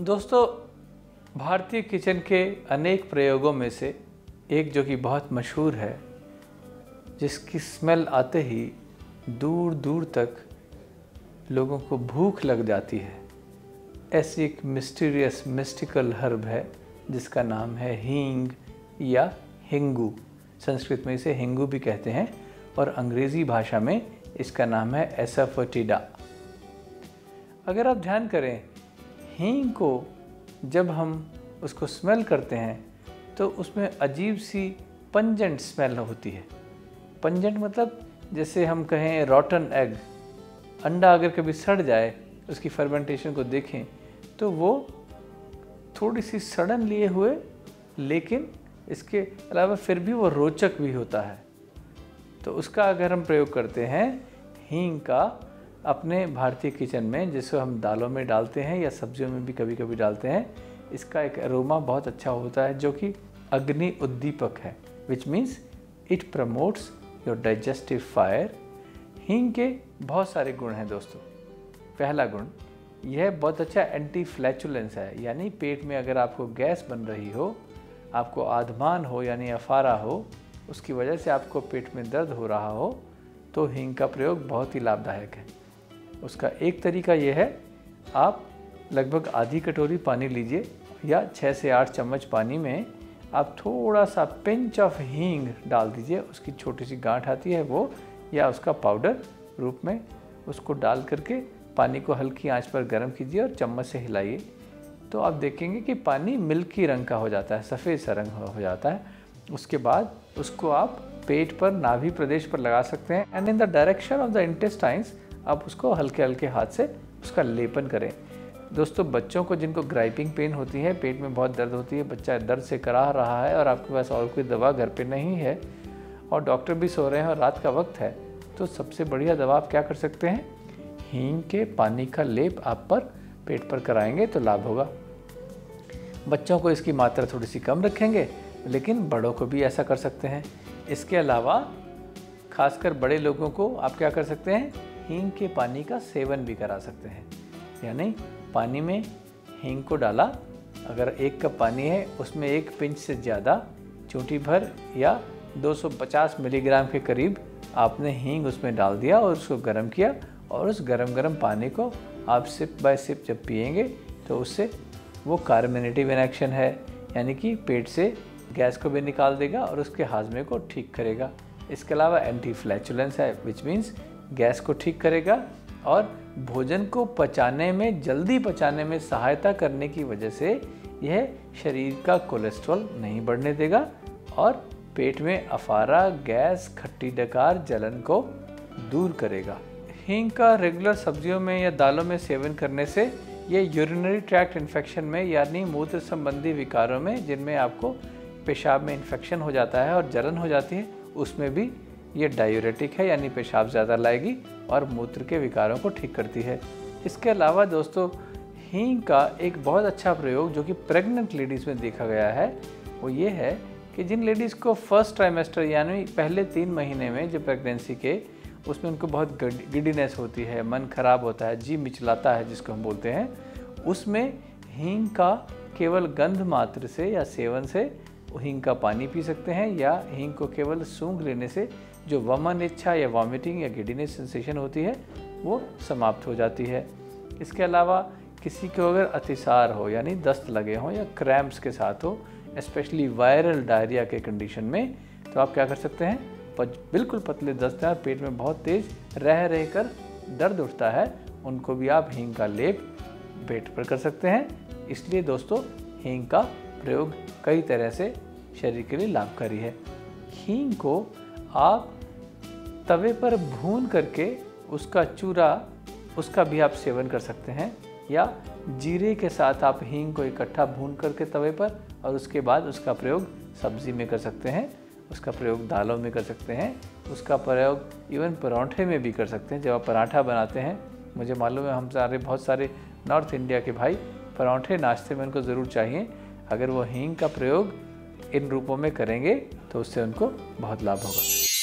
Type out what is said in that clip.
दोस्तों, भारतीय किचन के अनेक प्रयोगों में से एक जो कि बहुत मशहूर है, जिसकी स्मेल आते ही दूर दूर तक लोगों को भूख लग जाती है, ऐसी एक मिस्टीरियस मिस्टिकल हर्ब है जिसका नाम है हींग या हिंगू। संस्कृत में इसे हिंगू भी कहते हैं और अंग्रेज़ी भाषा में इसका नाम है एसाफोटिडा। अगर आप ध्यान करें, हींग को जब हम उसको स्मेल करते हैं तो उसमें अजीब सी पंजेंट स्मेल होती है। पंजेंट मतलब जैसे हम कहें रॉटन एग, अंडा अगर कभी सड़ जाए, उसकी फर्मेंटेशन को देखें तो वो थोड़ी सी सड़न लिए हुए, लेकिन इसके अलावा फिर भी वो रोचक भी होता है। तो उसका अगर हम प्रयोग करते हैं हींग का अपने भारतीय किचन में, जिसको हम दालों में डालते हैं या सब्जियों में भी कभी कभी डालते हैं, इसका एक अरोमा बहुत अच्छा होता है जो कि अग्नि उद्दीपक है, which means it promotes your digestive fire. हींग के बहुत सारे गुण हैं दोस्तों। पहला गुण, यह बहुत अच्छा एंटी फ्लैचुलेंस है, यानी पेट में अगर आपको गैस बन रही हो, आपको आधमान हो यानी अफारा हो, उसकी वजह से आपको पेट में दर्द हो रहा हो, तो हींग का प्रयोग बहुत ही लाभदायक है। उसका एक तरीका यह है, आप लगभग आधी कटोरी पानी लीजिए या 6 से 8 चम्मच पानी में आप थोड़ा सा पिंच ऑफ हींग डाल दीजिए। उसकी छोटी सी गांठ आती है वो, या उसका पाउडर रूप में, उसको डाल करके पानी को हल्की आंच पर गर्म कीजिए और चम्मच से हिलाइए, तो आप देखेंगे कि पानी मिल्की रंग का हो जाता है, सफ़ेद सा रंग हो जाता है। उसके बाद उसको आप पेट पर, नाभि प्रदेश पर लगा सकते हैं and in the direction of the intestines आप उसको हल्के हल्के हाथ से उसका लेपन करें। दोस्तों, बच्चों को जिनको ग्राइपिंग पेन होती है, पेट में बहुत दर्द होती है, बच्चा दर्द से कराह रहा है और आपके पास और कोई दवा घर पे नहीं है और डॉक्टर भी सो रहे हैं और रात का वक्त है, तो सबसे बढ़िया दवा आप क्या कर सकते हैं, हींग के पानी का लेप आप पर पेट पर कराएंगे तो लाभ होगा। बच्चों को इसकी मात्रा थोड़ी सी कम रखेंगे, लेकिन बड़ों को भी ऐसा कर सकते हैं। इसके अलावा खासकर बड़े लोगों को आप क्या कर सकते हैं, हींग के पानी का सेवन भी करा सकते हैं। यानी पानी में हींग को डाला, अगर 1 कप पानी है उसमें 1 पिंच से ज़्यादा, चूंटी भर या 250 मिलीग्राम के करीब आपने हींग उसमें डाल दिया और उसको गर्म किया, और उस गरम पानी को आप सिप बाय सिप जब पिएंगे तो उससे वो कार्बोनेटिव इनएक्शन है, यानी कि पेट से गैस को भी निकाल देगा और उसके हाजमे को ठीक करेगा। इसके अलावा एंटी फ्लैचुलेंस है, विच मीन्स गैस को ठीक करेगा और भोजन को पचाने में, जल्दी पचाने में सहायता करने की वजह से यह शरीर का कोलेस्ट्रॉल नहीं बढ़ने देगा और पेट में अफारा, गैस, खट्टी डकार, जलन को दूर करेगा। हींग का रेगुलर सब्जियों में या दालों में सेवन करने से ये यूरिनरी ट्रैक्ट इन्फेक्शन में, यानी मूत्र संबंधी विकारों में, जिनमें आपको पेशाब में इन्फेक्शन हो जाता है और जलन हो जाती है, उसमें भी ये डायूरेटिक है, यानी पेशाब ज़्यादा लाएगी और मूत्र के विकारों को ठीक करती है। इसके अलावा दोस्तों, हींग का एक बहुत अच्छा प्रयोग जो कि प्रेग्नेंट लेडीज़ में देखा गया है, वो ये है कि जिन लेडीज़ को फर्स्ट ट्राइमेस्टर यानी पहले 3 महीने में जो प्रेगनेंसी के, उसमें उनको बहुत गिडीनेस होती है, मन खराब होता है, जी मिचलाता है जिसको हम बोलते हैं, उसमें हींग का केवल गंध मात्र से या सेवन से हींग का पानी पी सकते हैं, या हींग को केवल सूंघ लेने से जो वमन इच्छा या वॉमिटिंग या गिडीनेस सेंसेशन होती है वो समाप्त हो जाती है। इसके अलावा किसी को अगर अतिसार हो, यानी दस्त लगे हों या क्रैम्प्स के साथ हो, स्पेशली वायरल डायरिया के कंडीशन में, तो आप क्या कर सकते हैं, बिल्कुल पतले दस्त हैं और पेट में बहुत तेज़ रह कर दर्द उठता है, उनको भी आप हींग का लेप पेट पर कर सकते हैं। इसलिए दोस्तों, हींग का प्रयोग कई तरह से शरीर के लिए लाभकारी है। हींग को आप तवे पर भून करके उसका चूरा, उसका भी आप सेवन कर सकते हैं, या जीरे के साथ आप हींग को इकट्ठा भून करके तवे पर, और उसके बाद उसका प्रयोग सब्ज़ी में कर सकते हैं, उसका प्रयोग दालों में कर सकते हैं, उसका प्रयोग इवन पराठे में भी कर सकते हैं। जब आप पराठा बनाते हैं, मुझे मालूम है हम बहुत सारे नॉर्थ इंडिया के भाई पराठे नाश्ते में उनको ज़रूर चाहिए, अगर वो हींग का प्रयोग इन रूपों में करेंगे तो उससे उनको बहुत लाभ होगा।